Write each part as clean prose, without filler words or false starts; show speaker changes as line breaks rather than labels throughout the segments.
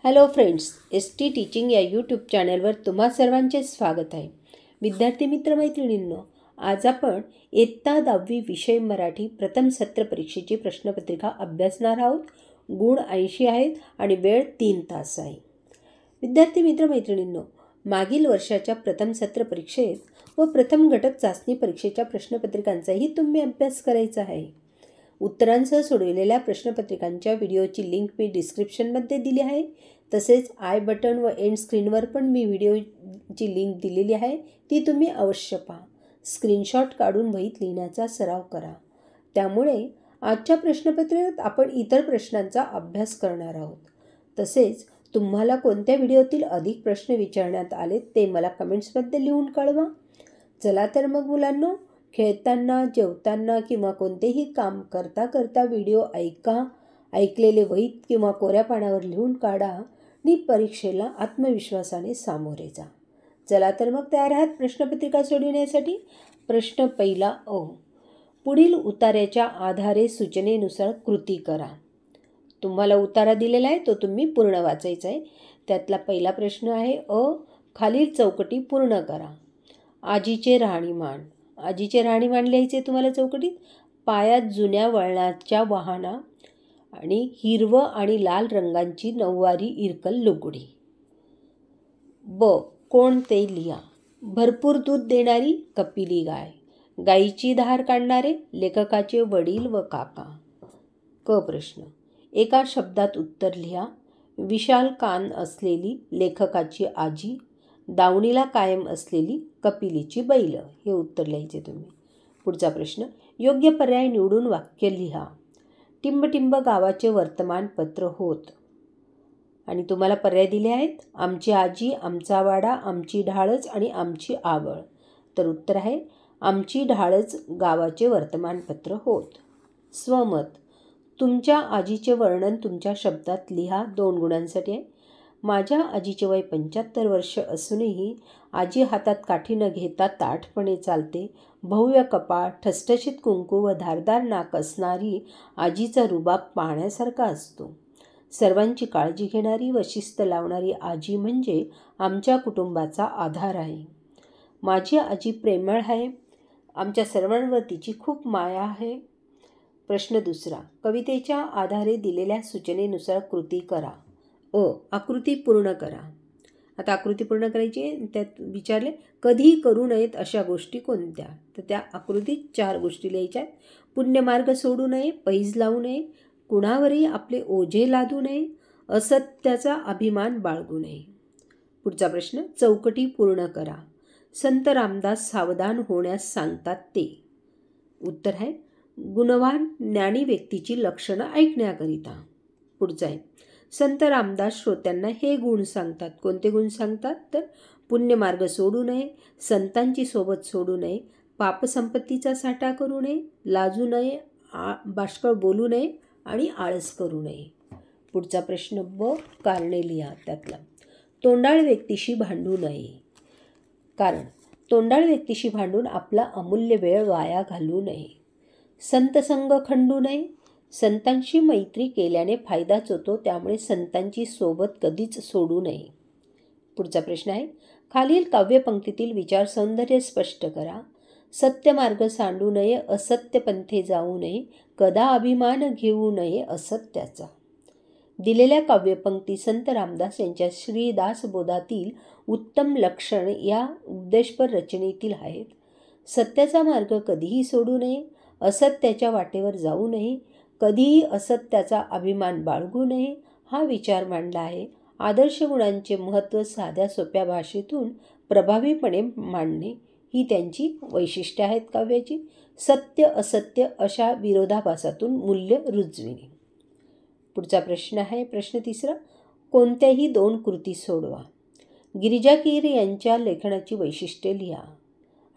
Hello friends, ST teaching या YouTube चॅनलवर तुम्हा सर्वांचे स्वागत आहे. विद्यार्थी मित्रमैत्रिणींनो, आज आपण इयत्ता 10वी विषय मराठी प्रथम सत्र परीक्षेची प्रश्नपत्रिका अभ्यासणार आहोत. गुण 80 आहेत आणि वेळ 3 तास आहे. विद्यार्थी मित्रमैत्रिणींनो, मागील वर्षाच्या प्रथम सत्र परीक्षेत व प्रथम घटक चाचणी परीक्षेच्या प्रश्नपत्रिकांचाही तुम्ही अभ्यास करायचा आहे. उत्तरांसह सोडविलेल्या प्रश्नपत्रिकांच्या व्हिडिओची लिंक मी डिस्क्रिप्शनमध्ये दिली आहे. तसेच आय बटन व एंड स्क्रीनवर पण मी व्हिडिओची लिंक दिलेली आहे, ती तुम्ही अवश्य पहा. स्क्रीनशॉट काढून वहीत लिहिण्याचा सराव करा. त्यामुळे आजच्या प्रश्नपत्रिकेत आपण इतर प्रश्नांचा अभ्यास करणार आहोत. तसेच तुम्हाला कोणत्या व्हिडिओतील अधिक प्रश्न विचारण्यात आले ते मला कमेंट्समध्ये लिहून कळवा. चला तर मग मुलांनो, खेळताना, जेवताना किंवा कोणतेही काम करता करता व्हिडिओ ऐका. ऐकलेले वहीत किंवा कोऱ्या पानावर लिहून काढा आणि परीक्षेला आत्मविश्वासाने सामोरे जा. चला तर मग तयार आहात प्रश्नपत्रिका सोडविण्यासाठी. प्रश्न पहिला अ. पुढील उतार्याच्या आधारे सूचनेनुसार कृती करा. तुम्हाला उतारा दिलेला आहे, तो तुम्ही पूर्ण वाचायचा आहे. त्यातला पहिला प्रश्न आहे अ. खालील चौकटी पूर्ण करा. आजीचे राहणीमान. आजीचे राहणीमान लिहायचे तुम्हाला चौकटीत. पायात जुन्या वळणाच्या वाहना आणि हिरवं आणि लाल रंगांची नऊवारी इरकल लुगडी. ब. कोण ते लिहा. भरपूर दूध देणारी कपिली गाय. गाईची धार काढणारे लेखकाचे वडील व काका. क. प्रश्न. एका शब्दात उत्तर लिहा. विशाल कान असलेली लेखकाची आजी. दावणीला कायम असलेली कपिलीची बैल. हे उत्तर लिहायचे तुम्ही. पुढचा प्रश्न. योग्य पर्याय निवडून वाक्य लिहा. टिंबटिंब गावाचे वर्तमानपत्र होत. आणि तुम्हाला पर्याय दिले आहेत. आमची आजी, आमचा वाडा, आमची ढाळच आणि आमची आवळ. तर उत्तर आहे आमची ढाळच गावाचे वर्तमानपत्र होत. स्वमत. तुमच्या आजीचे वर्णन तुमच्या शब्दात लिहा. 2 गुणांसाठी आहे. माझ्या आजीचे वय 75 वर्ष असूनही आजी हातात काठी न घेता ताठपणे चालते. भव्य कपाळ, ठसठशीत कुंकू व धारदार नाक असणारी आजीचा रुबाब पाहण्यासारखा असतो. सर्वांची काळजी घेणारी व शिस्त लावणारी आजी म्हणजे आमच्या कुटुंबाचा आधार आहे. माझी आजी प्रेमळ आहे. आमच्या सर्वांवर तिची खूप माया आहे. प्रश्न दुसरा. कवितेच्या आधारे दिलेल्या सूचनेनुसार कृती करा. अ. आकृती पूर्ण करा. आता आकृती पूर्ण करायची आहे. त्यात विचारले कधीही करू नयेत अशा गोष्टी कोणत्या. तर त्या आकृतीत 4 गोष्टी लिहायच्या आहेत. पुण्यमार्ग सोडू नये, पैज लावू नये, कुणावरही आपले ओझे लादू नये, असत्याचा अभिमान बाळगू नये. पुढचा प्रश्न. चौकटी पूर्ण करा. संत रामदास सावधान होण्यास सांगतात ते. उत्तर आहे गुणवान ज्ञानी व्यक्तीची लक्षणं ऐकण्याकरिता. पुढचा आहे. संत रामदास श्रोत्यांना हे गुण सांगतात. कोणते गुण सांगतात. तर पुण्यमार्ग सोडू नये, संतांची सोबत सोडू नये, पापसंपत्तीचा साठा करू नये, लाजू नये, बाष्कळ बोलू नये आणि आळस करू नये. पुढचा प्रश्न ब. कारणे लिहा. त्यातला तोंडाळ व्यक्तीशी भांडू नये. कारण तोंडाळ व्यक्तीशी भांडून आपला अमूल्य वेळ वाया घालवू नये. संतसंग खंडू नये. संतांशी मैत्री केल्याने फायदाच होतो, त्यामुळे संतांची सोबत कधीच सोडू नये. पुढचा प्रश्न आहे. खालील काव्यपंक्तीतील विचार सौंदर्य स्पष्ट करा. सत्य मार्ग सांडू नये, असत्य पंथे जाऊ नये, कदा अभिमान घेऊ नये असत्याचा. दिलेल्या काव्यपंक्ती संत रामदास यांच्या श्रीदासबोधातील उत्तम लक्षण या उपदेशपर रचनेतील आहेत. सत्याचा मार्ग कधीही सोडू नये, असत्याच्या वाटेवर जाऊ नये, कधीही असत्याचा अभिमान बाळगू नये हा विचार मांडला आहे. आदर्श गुणांचे महत्त्व साध्या सोप्या भाषेतून प्रभावीपणे मांडणे ही त्यांची वैशिष्ट्ये आहेत काव्याची. सत्य असत्य अशा विरोधाभासातून मूल्य रुजविणे. पुढचा प्रश्न आहे. प्रश्न तिसरा. कोणत्याही 2 कृती सोडवा. गिरिजा कीर यांच्या लेखनाची वैशिष्ट्ये लिहा.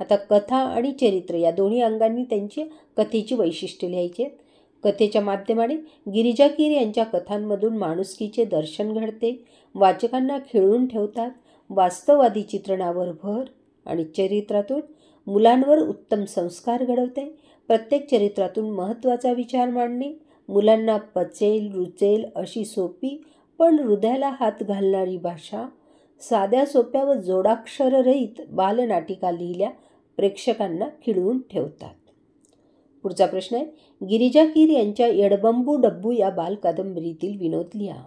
आता कथा आणि चरित्र या दोन्ही अंगांनी त्यांची कथेची वैशिष्ट्ये लिहायची आहेत. कथेच्या माध्यमाने गिरिजा कीर यांच्या कथांमधून माणुसकीचे दर्शन घडते, वाचकांना खिळून ठेवतात. वास्तववादी चित्रणावर भर. आणि चरित्रातून मुलांवर उत्तम संस्कार घडवते. प्रत्येक चरित्रातून महत्त्वाचा विचार मांडणे, मुलांना पचेल रुचेल अशी सोपी पण हृदयाला हात घालणारी भाषा, साध्या सोप्या व जोडाक्षररहित बालनाटिका लिहिल्या प्रेक्षकांना खिळवून ठेवतात. पुढचा प्रश्न आहे, गिरिजा कीर यांच्या एडबंबू डब्बू या बालकादंबरीतील विनोद लिहा.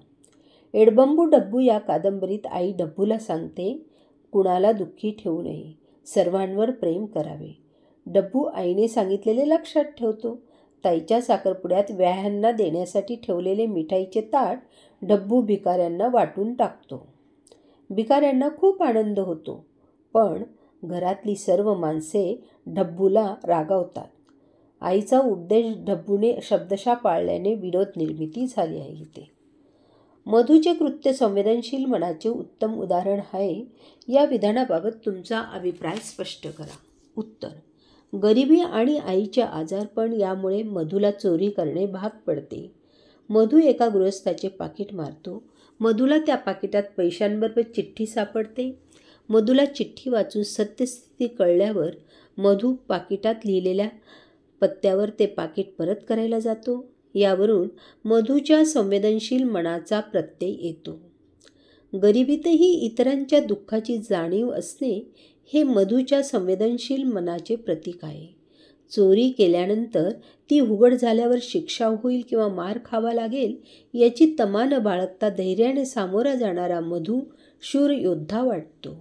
एडबंबू डब्बू या कादंबरीत आई डब्बूला सांगते, कुणाला दुःखी ठेवू नये, सर्वांवर प्रेम करावे. डब्बू आईने सांगितलेले लक्षात ठेवतो. ताईच्या साखरपुड्यात व्याह्यांना देण्यासाठी ठेवलेले मिठाईचे ताट डब्बू भिकाऱ्यांना वाटून टाकतो. भिकाऱ्यांना खूप आनंद होतो, पण घरातली सर्व माणसे डब्बूला रागावतात. आईचा उपदेश डब्बूने शब्दशः पाळल्याने विनोद निर्मिती झाली आहे इथे. मधूचे कृत्य संवेदनशील मनाचे उत्तम उदाहरण आहे. या विधानाबाबत तुमचा अभिप्राय स्पष्ट करा. उत्तर, गरिबी आणि आईचे आजारपण यामुळे मधूला चोरी करणे भाग पडते. मधू एका गृहस्थाचे पाकिट मारतो. मधूला त्या पाकिटात पैशांबरोबर चिठ्ठी सापडते. मधूला चिठ्ठी वाचून सत्यस्थिती कळल्यावर मधू पाकिटात लिहिलेल्या पत्त्यावर ते पाकिट परत करायला जातो. यावरून मधूच्या संवेदनशील मनाचा प्रत्यय येतो. गरिबीतही इतरांच्या दुःखाची जाणीव असणे हे मधूच्या संवेदनशील मनाचे प्रतीक आहे. चोरी केल्यानंतर ती उघड झाल्यावर शिक्षा होईल किंवा मार खावा लागेल याची तमा न बाळगता धैर्याने सामोरा जाणारा मधू शूर योद्धा वाटतो.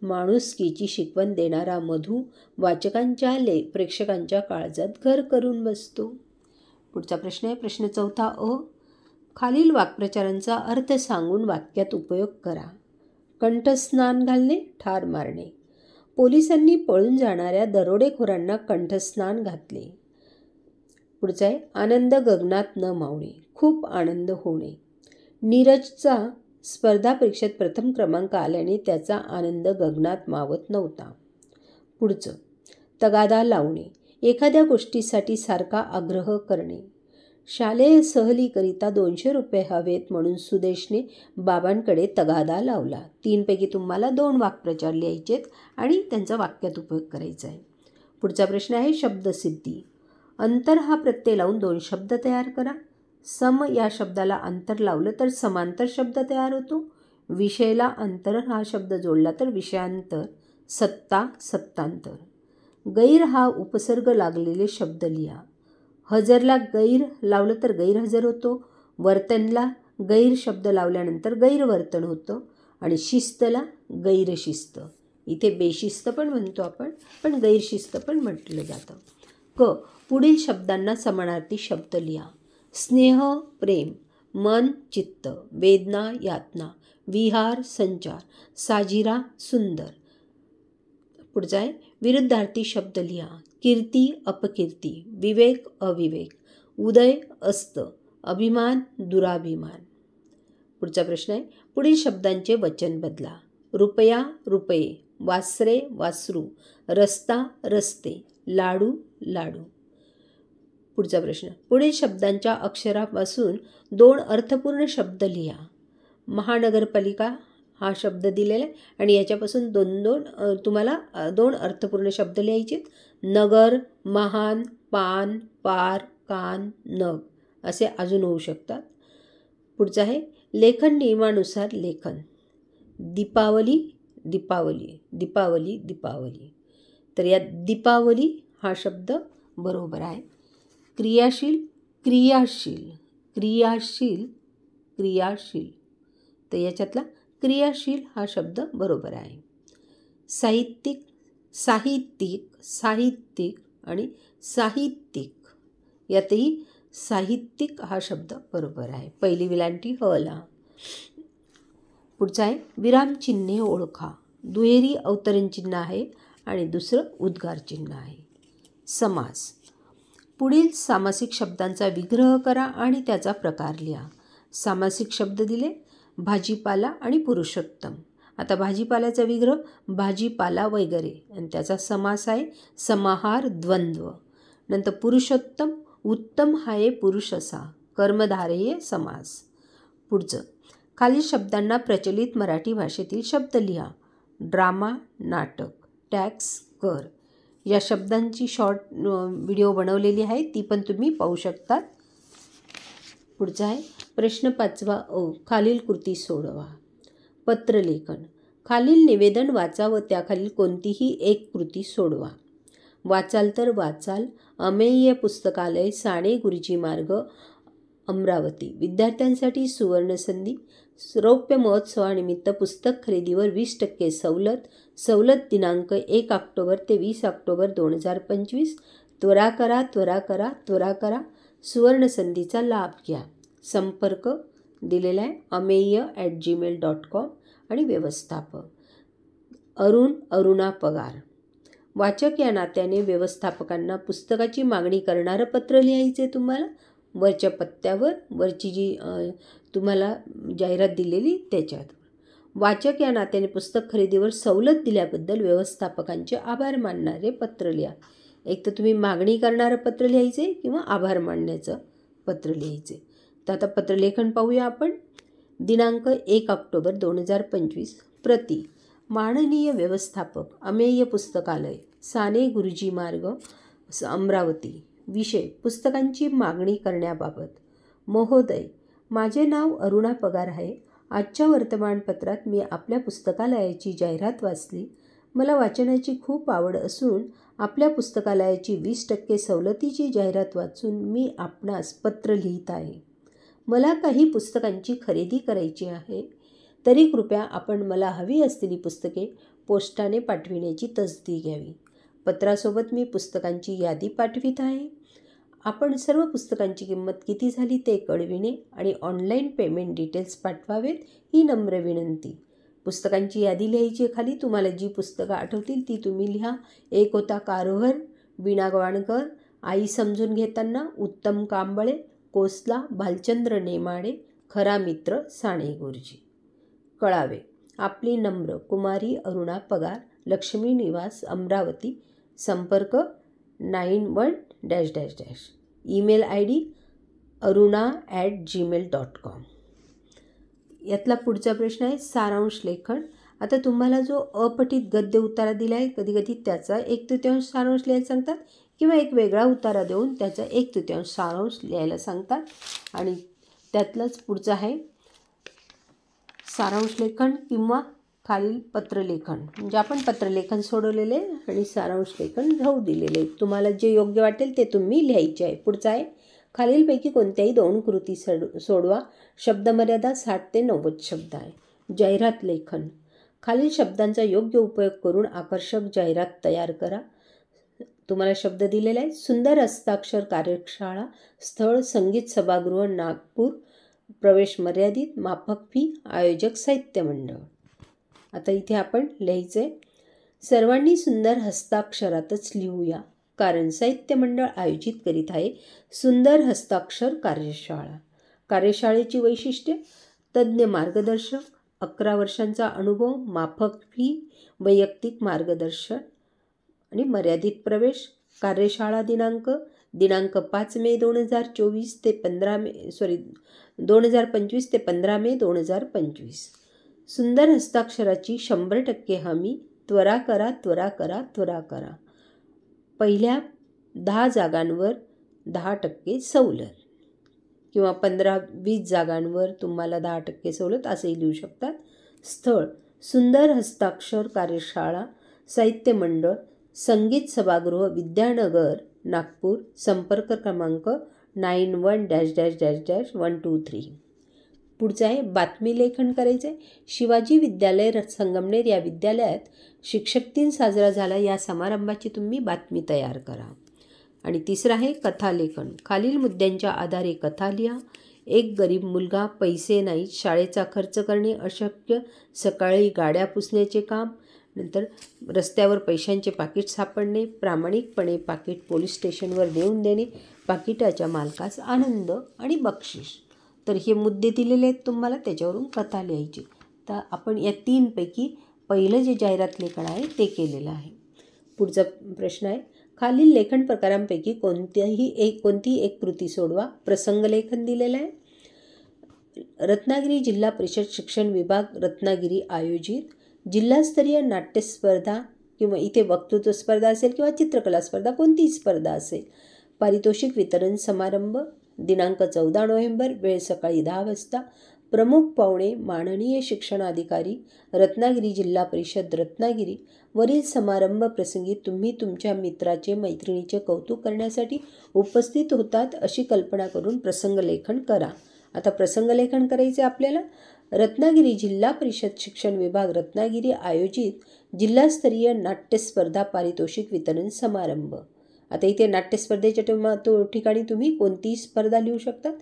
माणुसकीची शिकवण देणारा मधू वाचकांच्या प्रेक्षकांच्या काळजात घर करून बसतो. पुढचा प्रश्न आहे, प्रश्न 4 अ. खालील वाक्प्रचारांचा अर्थ सांगून वाक्यात उपयोग करा. कंठस्नान घालणे, ठार मारणे. पोलिसांनी पळून जाणाऱ्या दरोडेखोरांना कंठस्नान घातले. पुढचा आहे, आनंद गगनात न मावणे, खूप आनंद होणे. नीरजचा स्पर्धा परीक्षेत प्रथम क्रमांक आल्याने त्याचा आनंद गगनात मावत नव्हता. पुढचं, तगादा लावणे, एखाद्या गोष्टीसाठी सारखा आग्रह करणे. शालेय सहलीकरिता 200 रुपये हवेत म्हणून सुदेशने बाबांकडे तगादा लावला. 3 पैकी तुम्हाला 2 वाक्प्रचार लिहायचेत आणि त्यांचा वाक्यात उपयोग करायचा आहे. पुढचा प्रश्न आहे, शब्दसिद्धी. अंतर हा प्रत्यय लावून 2 शब्द तयार करा. सम या शब्दाला अंतर लावलं तर समांतर शब्द तयार होतो. विषयला अंतर हा शब्द जोडला तर विषयांतर. सत्ता, सत्तांतर. गैर हा उपसर्ग लागलेले शब्द लिहा. हजरला गैर लावलं तर गैरहजर होतो. वर्तनला गैर शब्द लावल्यानंतर गैरवर्तन होतं. आणि शिस्तला गैरशिस्त. इथे बेशिस्त पण म्हणतो आपण, पण गैरशिस्त पण म्हटलं जातं. क, पुढील शब्दांना समानार्थी शब्द लिहा. स्नेह, प्रेम. मन, चित्त. वेदना, यातना. विहार, संचार. साजिरा, सुंदर. पुढचा आहे, विरुद्धार्थी शब्द लिहा. कीर्ती, अपकीर्ती. विवेक, अविवेक. उदय, अस्त. अभिमान, दुराभिमान. पुढचा प्रश्न आहे, पुढील शब्दांचे वचन बदला. रुपया, रुपये. वासरे, वासरू. रस्ता, रस्ते. लाडू, लाडू. पुढचा प्रश्न, पुढील शब्दांच्या अक्षरापासून 2 अर्थपूर्ण शब्द लिहा. महानगरपालिका हा शब्द दिलेला आहे आणि याच्यापासून तुम्हाला 2 अर्थपूर्ण शब्द लिहायचे. नगर, महान, पान, पार, कान, नग असे अजून होऊ शकतात. पुढचं आहे, लेखन नियमानुसार लेखन. दीपावली, दीपावली, दीपावली, दीपावली. तर या दीपावली हा शब्द बरोबर आहे. क्रियाशील, क्रियाशील, क्रियाशील, क्रियाशील. तर याच्यातला क्रियाशील हा शब्द बरोबर आहे. साहित्यिक, साहित्यिक, साहित्यिक आणि साहित्यिक. यातही साहित्यिक हा शब्द बरोबर आहे. पहिली विलांटी हला. पुढचा आहे, विरामचिन्हे ओळखा. दुहेरी अवतरण चिन्ह आहे आणि दुसरं उद्गार चिन्ह आहे. समास. पुढील सामासिक शब्दांचा विग्रह करा आणि त्याचा प्रकार लिहा. सामासिक शब्द दिले, भाजीपाला आणि पुरुषोत्तम. आता भाजीपाल्याचा विग्रह भाजीपाला वगैरे आणि त्याचा समास आहे समाहार, द्वंद्व. नंतर पुरुषोत्तम, उत्तम हा आहे पुरुष असा, कर्मधारय समास. पुढचं, खालील शब्दांना प्रचलित मराठी भाषेतील शब्द लिहा. ड्रामा, नाटक. टॅक्स, कर. या शब्दांची शॉर्ट व्हिडिओ बनवलेली आहे, ती पण तुम्ही पाहू शकतात. पुढचा आहे प्रश्न 5वा खालील कृती सोडवा. पत्रलेखन. खालील निवेदन वाचा व त्याखालील कोणतीही एक कृती सोडवा. वाचाल तर वाचाल अमेय पुस्तकालय, साने गुरुजी मार्ग, अमरावती. विद्यार्थ्यांसाठी सुवर्णसंधी. रौप्य महोत्सवानिमित्त पुस्तक खरेदीवर 20% सवलत. सवलत दिनांक 1 ऑक्टोबर ते 20 ऑक्टोबर 2025. त्वरा करा, त्वरा करा, त्वरा करा. सुवर्णसंधीचा लाभ घ्या. संपर्क दिलेला आहे ameya@gmail.com आणि व्यवस्थापक अरुणा पगार. वाचक या नात्याने व्यवस्थापकांना पुस्तकाची मागणी करणारं पत्र लिहायचे तुम्हाला वरच्या पत्त्यावर, वरची जी तुम्हाला जाहिरात दिलेली त्याच्यात. वाचक या नात्याने पुस्तक खरेदीवर सवलत दिल्याबद्दल व्यवस्थापकांचे आभार मानणारे पत्र लिहा. एक तर तुम्ही मागणी करणारं पत्र लिहायचे किंवा आभार मानण्याचं पत्र लिहायचे. तर आता पत्रलेखन पाहूया आपण. दिनांक 1 ऑक्टोबर 2025. प्रति माननीय व्यवस्थापक, अमेय पुस्तकालय, साने गुरुजी मार्ग, अमरावती. विषय पुस्तकांची मागणी करण्याबाबत. महोदय, माझे नाव अरुणा पगार आहे. आजच्या वर्तमानपत्रात मी आपल्या पुस्तकालयाची जाहिरात वाचली. मला वाचनाची खूप आवड असून आपल्या पुस्तकालयाची 20% सवलतीची जाहिरात वाचून मी आपणास पत्र लिहित आहे. मला काही पुस्तकांची खरेदी करायची आहे. तरी कृपया आपण मला हवी असलेली पुस्तके पोस्टाने पाठविण्याची तसदी घ्यावी. पत्रासोबत मी पुस्तकांची यादी पाठवित आहे. आपण सर्व पुस्तकांची किंमत किती झाली ते कळविणे आणि ऑनलाईन पेमेंट डिटेल्स पाठवावेत ही नम्र विनंती. पुस्तकांची यादी लिहायची. खाली तुम्हाला जी पुस्तकं आठवतील ती तुम्ही लिहा. एक होता कारोहर, वीणा गवाणकर, आई समजून घेताना, उत्तम कांबळे, कोसला, भालचंद्र नेमाडे, खरा मित्र, साने गुरुजी. कळावे. आपली नम्र कुमारी अरुणा पगार, लक्ष्मी निवास, अमरावती. संपर्क 91 ईमेल ID aruna@gmail.com. यातला पुढचा प्रश्न आहे सारांश लेखन. आता तुम्हाला जो अपठित गद्य उतारा दिला आहे, कधी कधी त्याचा 1/3 सारांश लिहायला सांगतात किंवा एक वेगळा उतारा देऊन त्याचा 1/3 सारांश लिहायला सांगतात. आणि त्यातलंच पुढचं आहे सारांश लेखन किंवा खालील पत्रलेखन. म्हणजे आपण पत्रलेखन सोडवलेले आणि सारांश लेखन राहू दिलेले. तुम्हाला जे योग्य वाटेल ते तुम्ही लिहायचे आहे. पुढचं आहे खालीलपैकी कोणत्याही 2 कृती सोडवा. शब्दमर्यादा 60 ते 90 शब्द आहे. जाहिरात लेखन. खालील शब्दांचा योग्य उपयोग करून आकर्षक जाहिरात तयार करा. तुम्हाला शब्द दिलेला आहे. सुंदर हस्ताक्षर कार्यशाळा, स्थळ संगीत सभागृह नागपूर, प्रवेश मर्यादित, माफक फी, आयोजक साहित्य मंडळ. आता इथे आपण लिहायचे सर्वांनी सुंदर हस्ताक्षरातच लिहूया, कारण साहित्य मंडळ आयोजित करीत आहे सुंदर हस्ताक्षर कार्यशाळा. कार्यशाळेची वैशिष्ट्ये: तज्ज्ञ मार्गदर्शक, 11 वर्षांचा अनुभव, माफक फी, वैयक्तिक मार्गदर्शन आणि मर्यादित प्रवेश. कार्यशाळा दिनांक 5 मे 2024 ते 2025 ते 15 मे 2025. सुंदर हस्ताक्षराची 100% हमी. त्वरा करा, त्वरा करा, त्वरा करा. पहिल्या 10 जागांवर 10% सवलत किंवा 15-20 जागांवर तुम्हाला 10% सवलत असेही लिहू शकतात. स्थळ सुंदर हस्ताक्षर कार्यशाळा, साहित्य मंडळ, संगीत सभागृह, विद्यानगर, नागपूर. संपर्क क्रमांक 91-123. पुढचं आहे बातमी लेखन करायचं आहे. शिवाजी विद्यालय संगमनेर या विद्यालयात शिक्षक दिन साजरा झाला या समारंभाची तुम्ही बातमी तयार करा. आणि तिसरं आहे कथालेखन. खालील मुद्द्यांच्या आधारे कथा लिहा. एक गरीब मुलगा, पैसे नाहीत, शाळेचा खर्च करणे अशक्य, सकाळी गाड्या पुसण्याचे काम, नंतर रस्त्यावर पैशांचे पाकिट सापडणे, प्रामाणिकपणे पाकिट पोलीस स्टेशनवर देऊन देणे, पाकिटाच्या मालकास आनंद आणि बक्षीस. तर हे मुद्दे दिलेले आहेत तुम्हाला, त्याच्यावरून कथा लिहायची. तर आपण या 3पैकी पहिलं जे जाहिरात लेखन आहे ते केलेलं आहे. पुढचा प्रश्न आहे खालील लेखन प्रकारांपैकी कोणती एक कृती सोडवा. प्रसंग लेखन दिलेलं आहे. रत्नागिरी जिल्हा परिषद शिक्षण विभाग रत्नागिरी आयोजित जिल्हास्तरीय नाट्य स्पर्धा किंवा इथे वक्तृत्व स्पर्धा असेल किंवा चित्रकला स्पर्धा, कोणतीही स्पर्धा असेल. पारितोषिक वितरण समारंभ, दिनांक 14 नोव्हेंबर, वेळ सकाळी 10 वाजता. प्रमुख पाहुणे माननीय शिक्षणाधिकारी, रत्नागिरी जिल्हा परिषद रत्नागिरी. वरील समारंभ प्रसंगी तुम्ही तुमच्या मित्राचे मैत्रिणीचे कौतुक करण्यासाठी उपस्थित होतात अशी कल्पना करून प्रसंगलेखन करा. आता प्रसंगलेखन करायचे आपल्याला. रत्नागिरी जिल्हा परिषद शिक्षण विभाग रत्नागिरी आयोजित जिल्हास्तरीय नाट्यस्पर्धा पारितोषिक वितरण समारंभ. आता इथे नाट्यस्पर्धेच्या ठिकाणी तुम्ही कोणतीही स्पर्धा लिहू शकतात.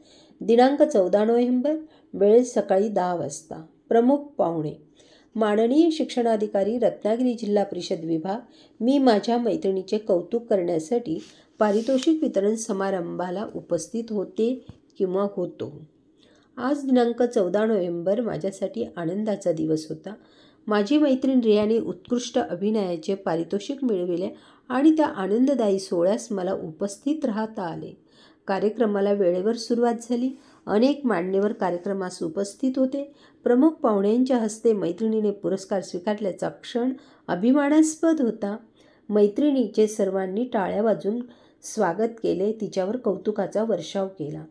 दिनांक 14 नोव्हेंबर, वेळ सकाळी 10 वाजता. प्रमुख पाहुणे माननीय शिक्षणाधिकारी, रत्नागिरी जिल्हा परिषद विभाग. मी माझ्या मैत्रिणीचे कौतुक करण्यासाठी पारितोषिक वितरण समारंभाला उपस्थित होते किंवा होतो. आज दिनांक 14 नोव्हेंबर माझ्यासाठी आनंदाचा दिवस होता. माझी मैत्रीण रियाने उत्कृष्ट अभिनयाचे पारितोषिक मिळविले आणि त्या आनंददायी सोहळ्यास मला उपस्थित राहता आले. कार्यक्रमाला वेळेवर सुरुवात झाली. अनेक मान्यवर कार्यक्रमास उपस्थित होते. प्रमुख पाहुण्यांच्या हस्ते मैत्रिणीने पुरस्कार स्वीकारल्याचा क्षण अभिमानास्पद होता. मैत्रिणीचे सर्वांनी टाळ्या वाजून स्वागत केले. तिच्यावर कौतुकाचा वर्षाव केला.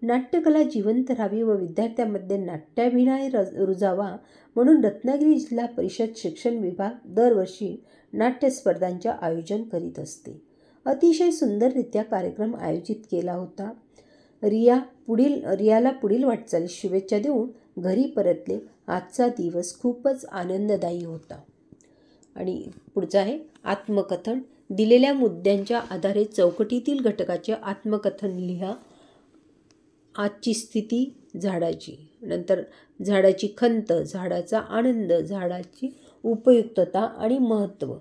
नाट्यकला जिवंत राहावी व विद्यार्थ्यांमध्ये नाट्याभिनय रुजावा म्हणून रत्नागिरी जिल्हा परिषद शिक्षण विभाग दरवर्षी नाट्यस्पर्धांचे आयोजन करीत असते. अतिशय सुंदररित्या कार्यक्रम आयोजित केला होता. रियाला पुढील वाटचालीस शुभेच्छा देऊन घरी परतले. आजचा दिवस खूपच आनंददायी होता. आणि पुढचं आहे आत्मकथन. दिलेल्या मुद्द्यांच्या आधारे चौकटीतील घटकाचे आत्मकथन लिहा. आजची स्थिती झाडाची, नंतर झाडाची खंत, झाडाचा आनंद, झाडाची उपयुक्तता आणि महत्त्व.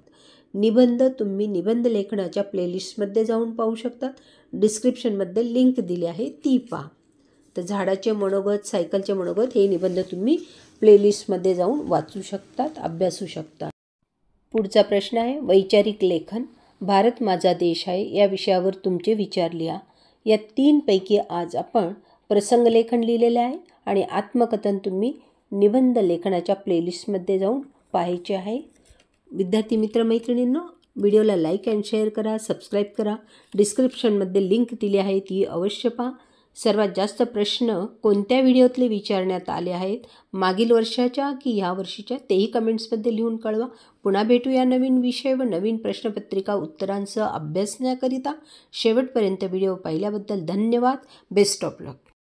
निबंध तुम्ही निबंध लेखनाच्या प्लेलिस्टमध्ये जाऊन पाहू शकतात. डिस्क्रिप्शनमध्ये लिंक दिली आहे, ती पहा. तर झाडाचे मनोगत, सायकलचे मनोगत हे निबंध तुम्ही प्लेलिस्टमध्ये जाऊन वाचू शकतात, अभ्यासू शकतात. पुढचा प्रश्न आहे वैचारिक लेखन. भारत माझा देश आहे या विषयावर तुमचे विचार लिहा. या 3 पैकी आज आपण प्रसंगलेखन लिहिलेले आहे आणि आत्मकथन तुम्ही निबंध लेखनाच्या प्लेलिस्टमध्ये जाऊन पाहायचे आहे. विद्यार्थी मित्रमैत्रिणींनो, व्हिडिओला लाईक अँड शेअर करा, सबस्क्राईब करा. डिस्क्रिप्शनमध्ये लिंक दिली आहे, ती अवश्य पहा. सर्वात जास्त प्रश्न कोणत्या व्हिडिओतले विचारण्यात आले आहेत, मागील वर्षाच्या की ह्या वर्षीच्या, तेही कमेंट्समध्ये लिहून कळवा. पुन्हा भेटूया नवीन विषय व नवीन प्रश्नपत्रिका उत्तरांसह अभ्यासण्याकरिता. शेवटपर्यंत व्हिडिओ पाहिल्याबद्दल धन्यवाद. Best of luck.